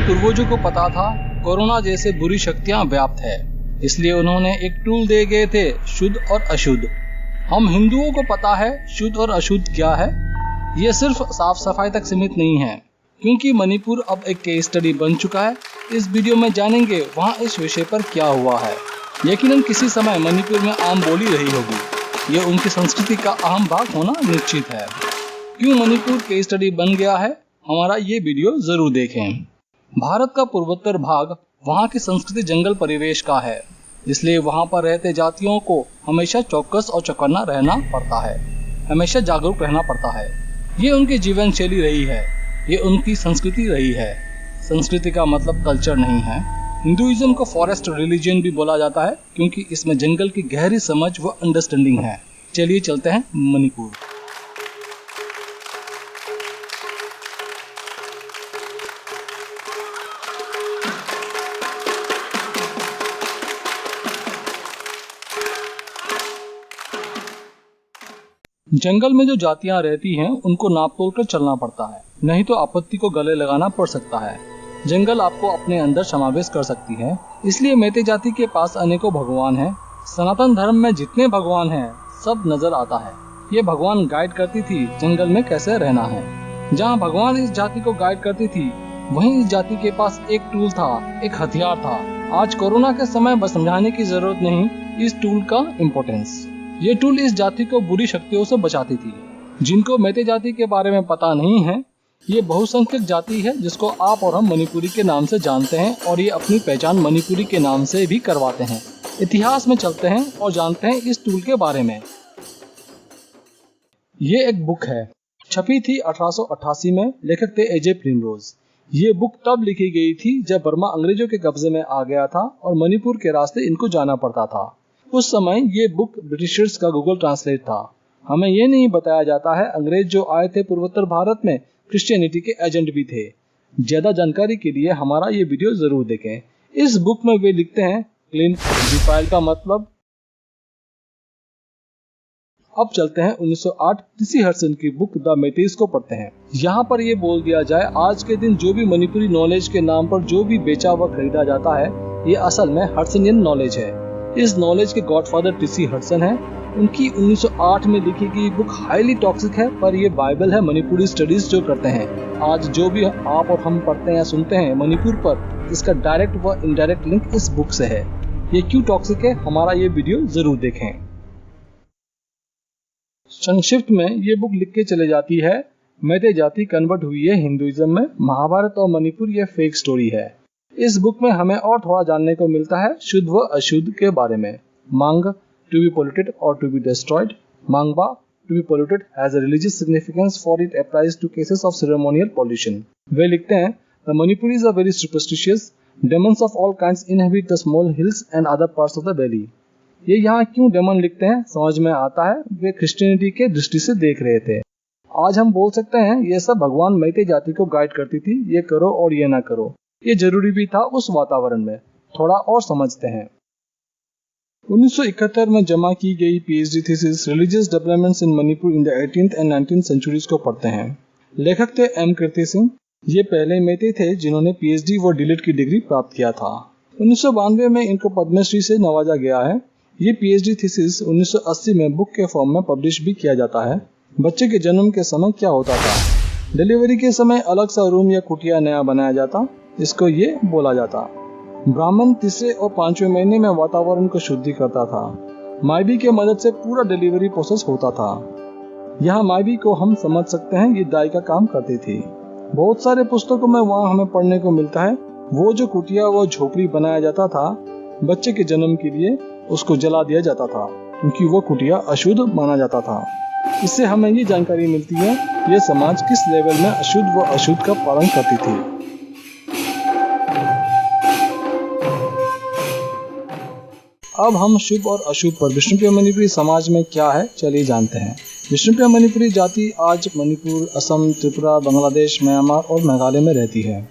पूर्वजों को पता था कोरोना जैसे बुरी शक्तियां व्याप्त है, इसलिए उन्होंने एक टूल दे गए थे, शुद्ध और अशुद्ध। हम हिंदुओं को पता है शुद्ध और अशुद्ध क्या है। ये सिर्फ साफ सफाई तक सीमित नहीं है, क्योंकि मणिपुर अब एक केस स्टडी बन चुका है। इस वीडियो में जानेंगे वहाँ इस विषय पर क्या हुआ है। यकीनन किसी समय मणिपुर में आम बोली रही होगी, ये उनकी संस्कृति का अहम भाग होना निश्चित है। क्यों मणिपुर केस स्टडी बन गया है, हमारा ये वीडियो जरूर देखें। भारत का पूर्वोत्तर भाग वहाँ की संस्कृति जंगल परिवेश का है, इसलिए वहाँ पर रहते जातियों को हमेशा चौकस और चौकन्ना रहना पड़ता है, हमेशा जागरूक रहना पड़ता है। ये उनकी जीवन शैली रही है, ये उनकी संस्कृति रही है। संस्कृति का मतलब कल्चर नहीं है। हिंदुइज्म को फॉरेस्ट रिलीजन भी बोला जाता है, क्योंकि इसमें जंगल की गहरी समझ व अंडरस्टैंडिंग है। चलिए चलते हैं मणिपुर। जंगल में जो जातियां रहती हैं उनको नाप तोल कर चलना पड़ता है, नहीं तो आपत्ति को गले लगाना पड़ सकता है। जंगल आपको अपने अंदर समावेश कर सकती है, इसलिए मेते जाति के पास अनेकों भगवान हैं। सनातन धर्म में जितने भगवान हैं सब नजर आता है। ये भगवान गाइड करती थी जंगल में कैसे रहना है। जहाँ भगवान इस जाति को गाइड करती थी, वहीं इस जाति के पास एक टूल था, एक हथियार था। आज कोरोना के समय बस समझाने की जरूरत नहीं इस टूल का इम्पोर्टेंस। ये टूल इस जाति को बुरी शक्तियों से बचाती थी। जिनको मेते जाति के बारे में पता नहीं है, ये बहुसंख्यक जाति है जिसको आप और हम मणिपुरी के नाम से जानते हैं, और ये अपनी पहचान मणिपुरी के नाम से भी करवाते हैं। इतिहास में चलते हैं और जानते हैं इस टूल के बारे में। ये एक बुक है, छपी थी 1888 में, लेखक थे एजे प्रिमरोज। ये बुक तब लिखी गई थी जब बर्मा अंग्रेजों के कब्जे में आ गया था और मणिपुर के रास्ते इनको जाना पड़ता था। उस समय ये बुक ब्रिटिशर्स का गूगल ट्रांसलेट था। हमें ये नहीं बताया जाता है अंग्रेज जो आए थे पूर्वोत्तर भारत में क्रिश्चियनिटी के एजेंट भी थे। ज्यादा जानकारी के लिए हमारा ये वीडियो जरूर देखें। इस बुक में वे लिखते हैं क्लीन डिफाइल का मतलब। अब चलते हैं 1908 टीसी हडसन की बुक द मेटीज को पढ़ते हैं। यहाँ पर ये बोल दिया जाए, आज के दिन जो भी मणिपुरी नॉलेज के नाम पर जो भी बेचा व खरीदा जाता है, ये असल में हडसनियन नॉलेज है। इस नॉलेज के गॉडफादर टीसी हडसन है। उनकी 1908 में लिखी गई बुक हाईली टॉक्सिक है, पर ये बाइबल है मणिपुरी स्टडीज जो करते हैं। आज जो भी आप और हम पढ़ते हैं या सुनते हैं मणिपुर पर, इसका डायरेक्ट व इनडायरेक्ट लिंक इस बुक से है। ये क्यों टॉक्सिक है, हमारा ये वीडियो जरूर देखें। संक्षिप्त में ये बुक लिख के चले जाती है, मेते जाति कन्वर्ट हुई है हिंदुइज्म में, महाभारत और मणिपुर ये फेक स्टोरी है। इस बुक में हमें और थोड़ा जानने को मिलता है शुद्ध व अशुद्ध के बारे में। मांग, टू बी पोल्यूटेड और to be destroyed. Mangba, to be polluted has a religious significance for it applies to cases of ceremonial pollution. वे लिखते हैं, the Manipuris are very superstitious, demons of all kinds inhabit the small hills and other parts of the valley. ये यहाँ क्यों daemon लिखते हैं समझ में आता है, वे क्रिश्चियनिटी के दृष्टि से देख रहे थे। आज हम बोल सकते हैं ये सब भगवान मेते जाति को गाइड करती थी, ये करो और ये ना करो। ये जरूरी भी था उस वातावरण में। थोड़ा और समझते हैं। 1971 में जमा की गई PhD thesis religious developments in Manipur in the 18th and 19th centuries को पढ़ते हैं। लेखक थे एम कीर्ति सिंह। ये पहले मेते थे जिन्होंने पीएचडी व डीलिट की डिग्री प्राप्त किया था। 1992 में इनको पद्मश्री से नवाजा गया है। ये पीएचडी थीसिस 1980 में बुक के फॉर्म में पब्लिश भी किया जाता है। बच्चे के जन्म के समय क्या होता था, डिलीवरी के समय अलग सा रूम या कुटिया नया बनाया जाता, इसको ये बोला जाता। ब्राह्मण तीसरे और 5वें महीने में वातावरण को शुद्धि करता था। माइबी के मदद से पूरा डिलीवरी प्रोसेस होता था। यहाँ माइबी को हम समझ सकते हैं, ये दाई का काम करती थी। बहुत सारे पुस्तकों में वहाँ हमें पढ़ने को मिलता है, वो जो कुटिया व झोपड़ी बनाया जाता था बच्चे के जन्म के लिए, उसको जला दिया जाता था, क्योंकि वो कुटिया अशुद्ध माना जाता था। इससे हमें ये जानकारी मिलती है ये समाज किस लेवल में अशुद्ध व अशुद्ध का पालन करती थी। अब हम शुभ और अशुभ पर विष्णुप्रिय मणिपुरी समाज में क्या है चलिए जानते हैं। विष्णुप्रिय मणिपुरी जाति आज मणिपुर, असम, त्रिपुरा, बांग्लादेश, म्यांमार और मेघालय में रहती है।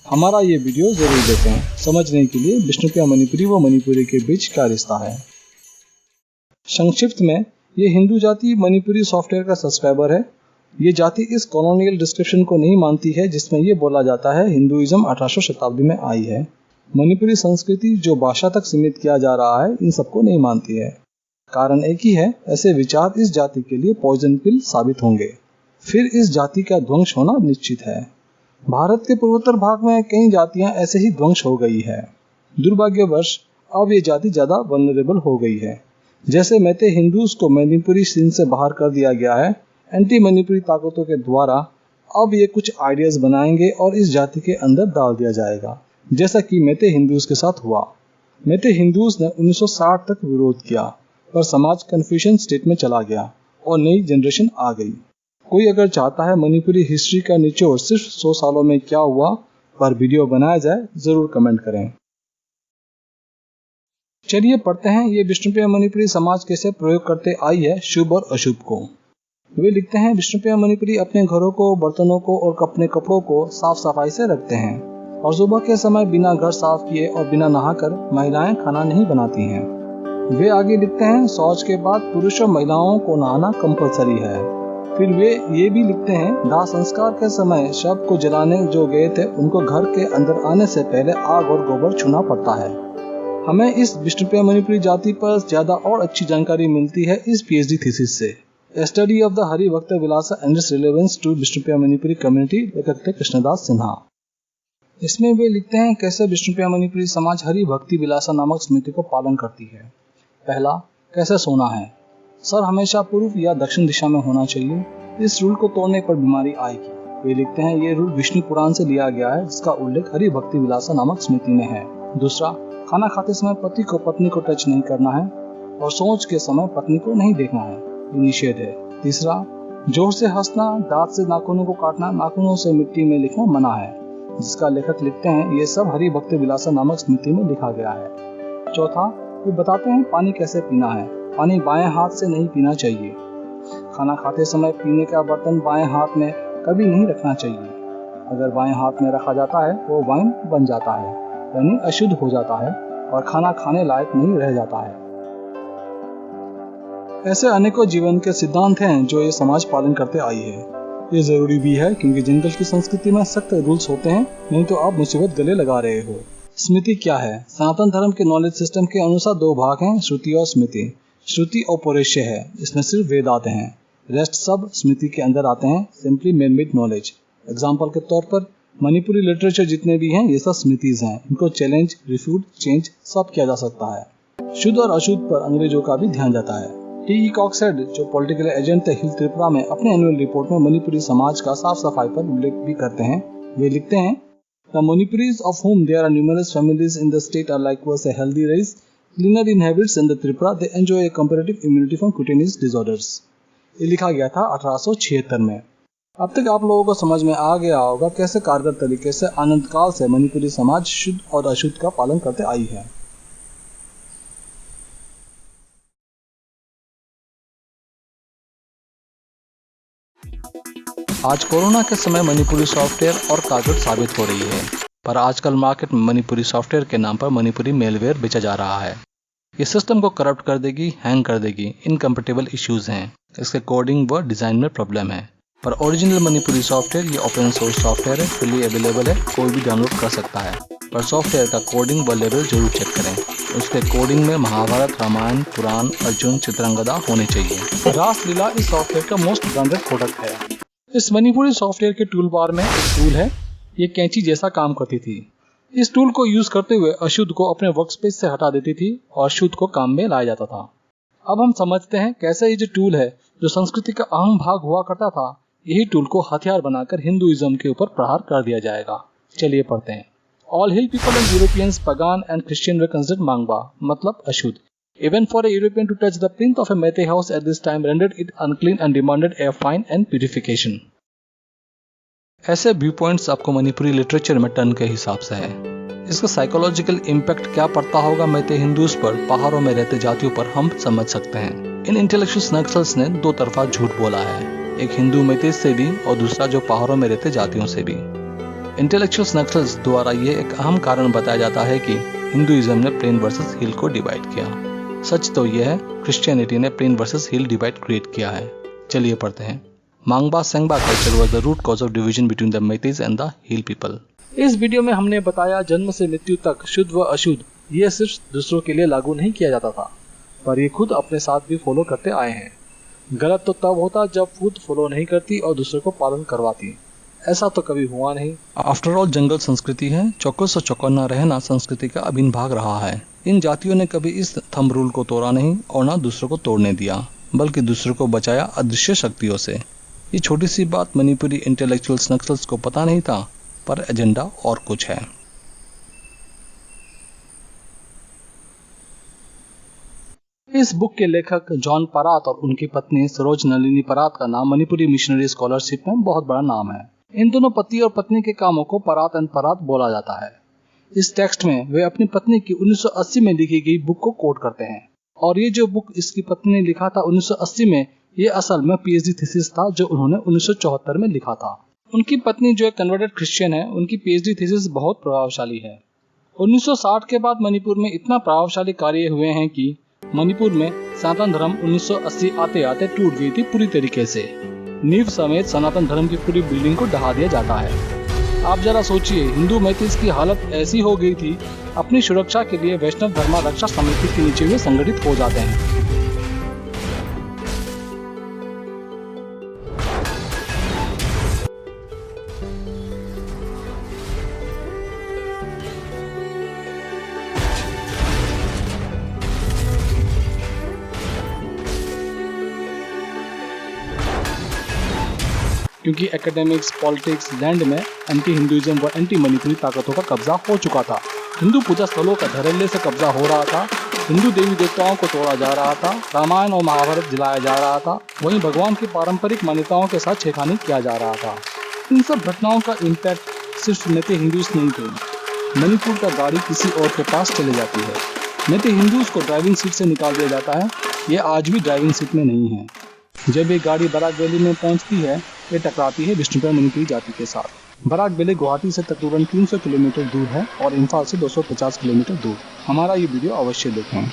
हमारा ये वीडियो जरूर देखें समझने के लिए विष्णुप्रिय मणिपुरी व मणिपुरी के बीच क्या रिश्ता है। संक्षिप्त में ये हिंदू जाति मणिपुरी सॉफ्टवेयर का सब्सक्राइबर है। ये जाति इस कॉलोनियल डिस्क्रिप्शन को नहीं मानती है जिसमें ये बोला जाता है हिंदुइज्म 1800 शताब्दी में आई है। मणिपुरी संस्कृति जो भाषा तक सीमित किया जा रहा है इन सबको नहीं मानती है। कारण एक ही है, ऐसे विचार इस जाति के लिए पॉइजन पिल साबित होंगे। फिर इस जाति का ध्वंस होना निश्चित है। भारत के पूर्वोत्तर भाग में कई जातियां ऐसे ही ध्वंस हो गई है। दुर्भाग्यवश अब ये जाति ज्यादा वल्नरेबल हो गई है। जैसे मैते हिंदूज को मणिपुरी सीन से बाहर कर दिया गया है, एंटी मणिपुरी ताकतों के द्वारा अब ये कुछ आइडियाज बनाएंगे और इस जाति के अंदर डाल दिया जाएगा, जैसा कि मैते हिंदूज के साथ हुआ। मैते हिंदूज ने 1960 तक विरोध किया, पर समाज कन्फ्यूजन स्टेट में चला गया और नई जनरेशन आ गई। कोई अगर चाहता है मणिपुरी हिस्ट्री का निचोड़ सिर्फ 100 सालों में क्या हुआ पर वीडियो बनाया जाए, जरूर कमेंट करें। चलिए पढ़ते हैं ये विष्णुप्रिया मणिपुरी समाज कैसे प्रयोग करते आई है शुभ और अशुभ को। वे लिखते हैं, विष्णुप्रिया मणिपुरी अपने घरों को, बर्तनों को और अपने कपड़ों को साफ सफाई से रखते हैं और सुबह के समय बिना घर साफ किए और बिना नहाकर महिलाएं खाना नहीं बनाती हैं। वे आगे लिखते हैं, शौच के बाद पुरुष और महिलाओं को नहाना कंपलसरी है। फिर वे ये भी लिखते हैं, दाह संस्कार के समय शव को जलाने जो गए थे उनको घर के अंदर आने से पहले आग और गोबर छूना पड़ता है। हमें इस विष्णुप्रिया मणिपुरी जाति पर ज्यादा और अच्छी जानकारी मिलती है इस पीएचडी थीसिस से, A study of the Hari भक्त विलासा and its relevance to Vishnupriya Manipuri community, लेखक थे कृष्णदास सिन्हा। इसमें वे लिखते हैं कैसे विष्णुप्रिया मणिपुरी समाज हरि भक्ति विलासा नामक स्मृति को पालन करती है। पहला, कैसे सोना है। सर हमेशा पूर्व या दक्षिण दिशा में होना चाहिए। इस रूल को तोड़ने पर बीमारी आएगी। वे लिखते हैं ये रूल विष्णु पुराण से लिया गया है जिसका उल्लेख हरि भक्ति विलासा नामक स्मृति में है। दूसरा, खाना खाते समय पति को पत्नी को टच नहीं करना है और सोच के समय पत्नी को नहीं देखना है, निषेध है। तीसरा, जोर से हंसना, दांत से नाखूनों को काटना, नाखूनों से मिट्टी में लिखना मना है, जिसका लेखक लिखते हैं ये सब हरि भक्ति विलासा नामक स्मृति में लिखा गया है। चौथा, वे बताते हैं पानी कैसे पीना है। पानी बाएं हाथ से नहीं पीना चाहिए। खाना खाते समय पीने का बर्तन बाएं हाथ में कभी नहीं रखना चाहिए। अगर बाएं हाथ में रखा जाता है वो वाइन बन जाता है, यानी अशुद्ध हो जाता है और खाना खाने लायक नहीं रह जाता है। ऐसे अनेकों जीवन के सिद्धांत हैं जो ये समाज पालन करते आई है। ये जरूरी भी है क्योंकि जंगल की संस्कृति में सख्त रूल्स होते हैं, नहीं तो आप मुसीबत गले लगा रहे हो। स्मृति क्या है। सनातन धर्म के नॉलेज सिस्टम के अनुसार दो भाग हैं, श्रुति और स्मृति। श्रुति औपरेश्य है, इसमें सिर्फ वेद आते हैं, रेस्ट सब स्मृति के अंदर आते हैं, सिंपली मैन-मेड नॉलेज। एग्जाम्पल के तौर पर मणिपुरी लिटरेचर जितने भी हैं ये सब स्मृतिज हैं। इनको चैलेंज, रिफ्यूट, चेंज सब किया जा सकता है। शुद्ध और अशुद्ध पर अंग्रेजों का भी ध्यान जाता है। टी.ई. कॉक्सहेड जो पॉलिटिकल एजेंट थे हिल त्रिपुरा में, अपने एनुअल रिपोर्ट में मणिपुरी समाज का साफ सफाई पर उल्लेख भी करते हैं। वे लिखते हैं, The Manipuris of whom there are numerous families in the state are likewise a healthy race, cleaner in habits than the Tripura, they enjoy a comparative immunity from cutaneous disorders। ये लिखा गया था 1876 में। अब तक आप लोगों को समझ में आ गया होगा कैसे कारगर तरीके से अनंत काल से मणिपुरी समाज शुद्ध और अशुद्ध का पालन करते आई है। आज कोरोना के समय मणिपुरी सॉफ्टवेयर और कारगर साबित हो रही है, पर आजकल मार्केट में मणिपुरी सॉफ्टवेयर के नाम पर मणिपुरी मेलवेयर बेचा जा रहा है। ये सिस्टम को करप्ट कर देगी, हैंग कर देगी, इनकम्पेटेबल इश्यूज हैं, इसके कोडिंग व डिजाइन में प्रॉब्लम है। पर ओरिजिनल मणिपुरी सॉफ्टवेयर ये ओपन सोर्स सॉफ्टवेयर है, फ्रीली अवेलेबल है, कोई भी डाउनलोड कर सकता है। पर सॉफ्टवेयर का कोडिंग व लेवल जरूर चेक करें। उसके कोडिंग में महाभारत, रामायण, पुराण, अर्जुन, चित्रंगदा होने चाहिए। रासलीला इस सॉफ्टवेयर का मोस्ट ब्रांडेड प्रोडक्ट है। इस मणिपुरी सॉफ्टवेयर के टूल बार में एक टूल है, ये कैंची जैसा काम करती थी। इस टूल को यूज करते हुए अशुद्ध को अपने वर्कस्पेस से हटा देती थी और शुद्ध को काम में लाया जाता था। अब हम समझते हैं कैसे ये जो टूल है, जो संस्कृति का अहम भाग हुआ करता था, यही टूल को हथियार बनाकर हिंदुइज्म के ऊपर प्रहार कर दिया जाएगा। चलिए पढ़ते हैं। All hill people and Europeans, pagan and Christian they considered mangba, मतलब अशुद्ध। Even for a European to touch the plinth of a Meitei house at this time rendered it unclean and demanded a fine and purification। ऐसे view points आपको Manipuri literature में ton के हिसाब से है। इसका साइकोलॉजिकल इम्पैक्ट क्या पड़ता होगा मैते हिंदूज पर, पहाड़ों में रहते जातियों पर, हम समझ सकते हैं। इन इंटेलेक्चुअल नक्सल्स ने दो तरफा झूठ बोला है, एक हिंदू मैते से भी और दूसरा जो पहाड़ों में रहते जातियों से भी। इंटेलेक्चुअल नक्सल्स द्वारा ये एक अहम कारण बताया जाता है कि हिंदुइज्म ने प्लेन वर्सेस हिल को डिवाइड किया। सच तो यह है, क्रिश्चियनिटी ने plane versus hill divide create किया है। चलिए पढ़ते हैं। मांगबा सेंगबा culture was the root cause of division between the Meiteis and the Hill people. इस वीडियो में हमने बताया जन्म से मृत्यु तक शुद्ध व अशुद्ध ये सिर्फ दूसरों के लिए लागू नहीं किया जाता था, पर ये खुद अपने साथ भी फॉलो करते आए हैं। गलत तो तब होता जब खुद फॉलो नहीं करती और दूसरों को पालन करवाती। ऐसा तो कभी हुआ नहीं। आफ्टर ऑल जंगल संस्कृति है, चौकस और चौकन्ना रहना संस्कृति का अभिन्न भाग रहा है। इन जातियों ने कभी इस थंब रूल को तोड़ा नहीं और ना दूसरों को तोड़ने दिया, बल्कि दूसरों को बचाया अदृश्य शक्तियों से। ये छोटी सी बात मणिपुरी इंटेलेक्चुअल्स नक्सल्स को पता नहीं था, पर एजेंडा और कुछ है। इस बुक के लेखक जॉन परात और उनकी पत्नी सरोज नलिनी परात का नाम मणिपुरी मिशनरी स्कॉलरशिप में बहुत बड़ा नाम है। इन दोनों पति और पत्नी के कामों को परात एंड परात बोला जाता है। इस टेक्स्ट में वे अपनी पत्नी की 1980 में लिखी गई बुक को कोट करते हैं, और ये जो बुक इसकी पत्नी ने लिखा था 1980 में, ये असल में पीएचडी थीसिस था जो उन्होंने 1974 में लिखा था। उनकी पत्नी जो एक कन्वर्टेड क्रिश्चियन है, उनकी पीएचडी थीसिस बहुत प्रभावशाली है। 1960 के बाद मणिपुर में इतना प्रभावशाली कार्य हुए हैं कि मणिपुर में सनातन धर्म 1980 आते आते टूट गई थी पूरी तरीके से। नींव समेत सनातन धर्म की पूरी बिल्डिंग को ढहा दिया जाता है। आप जरा सोचिए, हिंदू मैतीस की हालत ऐसी हो गई थी, अपनी सुरक्षा के लिए वैष्णव धर्म रक्षा समिति के नीचे वे संगठित हो जाते हैं। क्योंकि एकेडमिक्स, पॉलिटिक्स, लैंड में एंटी हिंदुइज्म व एंटी मणिपुरी ताकतों का कब्जा हो चुका था। हिंदू पूजा स्थलों का धड़ल्ले से कब्जा हो रहा था। हिंदू देवी देवताओं को तोड़ा जा रहा था। रामायण और महाभारत जलाया जा रहा था। वहीं भगवान की पारंपरिक मान्यताओं के साथ छेड़खानी किया जा रहा था। इन सब घटनाओं का इम्पैक्ट सिर्फ नेते हिंदूज नहीं थे। मणिपुर का गाड़ी किसी और के पास चले जाती है। नेते हिंदूज को ड्राइविंग सीट से निकाल दिया जाता है। ये आज भी ड्राइविंग सीट में नहीं है। जब ये गाड़ी बराक वैली में पहुंचती है, ये टकराती है विष्णुपुर मणिपुरी जाति के साथ। बराक वैली गुवाहाटी से तकरीबन 300 किलोमीटर दूर है और इम्फाल से 250 किलोमीटर दूर। हमारा ये वीडियो अवश्य देखें।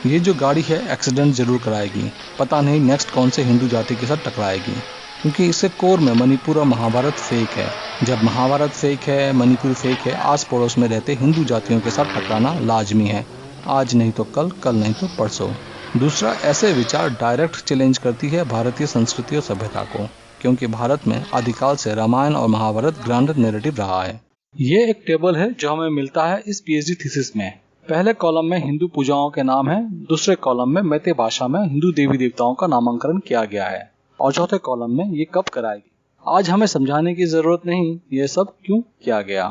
ये जो गाड़ी है एक्सीडेंट जरूर कराएगी। पता नहीं नेक्स्ट कौन से हिंदू जाति के साथ टकराएगी, क्योंकि इससे कोर में मणिपुर और महाभारत फेक है। जब महाभारत फेक है, मणिपुर फेक है, आस पड़ोस में रहते हिंदू जातियों के साथ टकराना लाजमी है। आज नहीं तो कल, कल नहीं तो परसों। दूसरा, ऐसे विचार डायरेक्ट चैलेंज करती है भारतीय संस्कृति और सभ्यता को, क्योंकि भारत में आदिकाल से रामायण और महाभारत ग्रांडेड नैरेटिव रहा है। ये एक टेबल है जो हमें मिलता है इस पीएचडी थीसिस में। पहले कॉलम में हिंदू पूजाओं के नाम है, दूसरे कॉलम में मैते भाषा में हिंदू देवी देवताओं का नामांकन किया गया है, और चौथे कॉलम में ये कब कराएगी। आज हमें समझाने की जरूरत नहीं ये सब क्यों किया गया।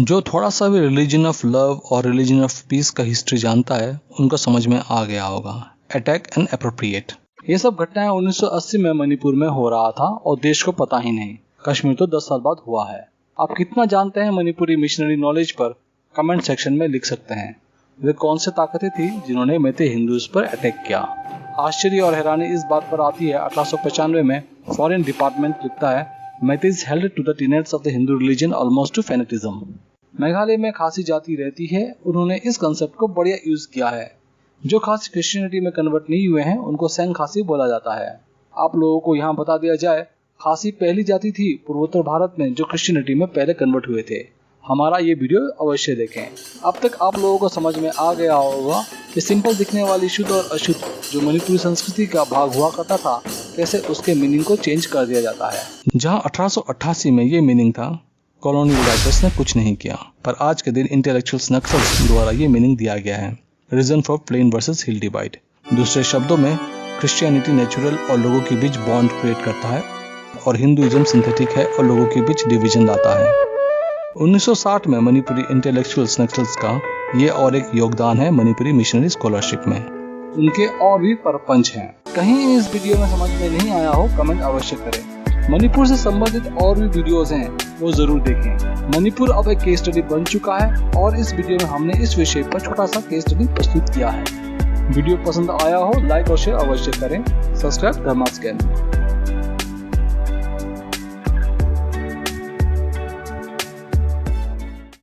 जो थोड़ा सा भी रिलीजन ऑफ लव और रिलीजन ऑफ पीस का हिस्ट्री जानता है, उनको समझ में आ गया होगा। अटैक एंड एप्रोप्रिएट, ये सब घटनाएं 1980 में मणिपुर में हो रहा था और देश को पता ही नहीं। कश्मीर तो 10 साल बाद हुआ है। आप कितना जानते हैं मणिपुरी मिशनरी नॉलेज पर कमेंट सेक्शन में लिख सकते हैं। वे कौन से ताकतें थी जिन्होंने मैते हिंदूज पर अटैक किया। आश्चर्य और हैरानी इस बात पर आती है 1895 में फॉरेन डिपार्टमेंट लिखता है, Meiteis held to the tenets of the Hindu religion almost to fanaticism. Meghalaya में खासी जाति रहती है, उन्होंने इस कंसेप्ट को बढ़िया यूज किया है। जो खासी क्रिश्चियनिटी में कन्वर्ट नहीं हुए हैं उनको सेंग खासी बोला जाता है। आप लोगों को यहाँ बता दिया जाए, खासी पहली जाति थी पूर्वोत्तर भारत में जो क्रिश्चियनिटी में पहले कन्वर्ट हुए थे। हमारा ये वीडियो अवश्य देखें। अब तक आप लोगों को समझ में आ गया होगा कि सिंपल दिखने वाली शुद्ध और अशुद्ध जो मणिपुरी संस्कृति का भाग हुआ करता था, कैसे उसके मीनिंग को चेंज कर दिया जाता है। जहाँ 1888 में ये मीनिंग था, कॉलोनियल राइटर्स ने कुछ नहीं किया, पर आज के दिन इंटेलेक्चुअल्स नक्सल्स द्वारा ये मीनिंग दिया गया है, reason for plain versus hill divide. दूसरे शब्दों में, क्रिश्चियनिटी नेचुरल और लोगों के बीच बॉन्ड क्रिएट करता है और हिंदुइज्म सिंथेटिक है और लोगों के बीच डिवीजन लाता है। 1960 में मणिपुरी इंटेलेक्चुअल्स नक्सल्स का ये और एक योगदान है मणिपुरी मिशनरी स्कॉलरशिप में। उनके और भी परपंच हैं। कहीं इस वीडियो में समझ में नहीं आया हो, कमेंट अवश्य करें। मणिपुर से संबंधित और भी वीडियोस हैं, वो जरूर देखें। मणिपुर अब एक केस स्टडी बन चुका है और इस वीडियो में हमने इस विषय पर छोटा सा केस स्टडी प्रस्तुत किया है। वीडियो पसंद आया हो, लाइक और शेयर अवश्य करें। सब्सक्राइब धर्मास ज्ञान।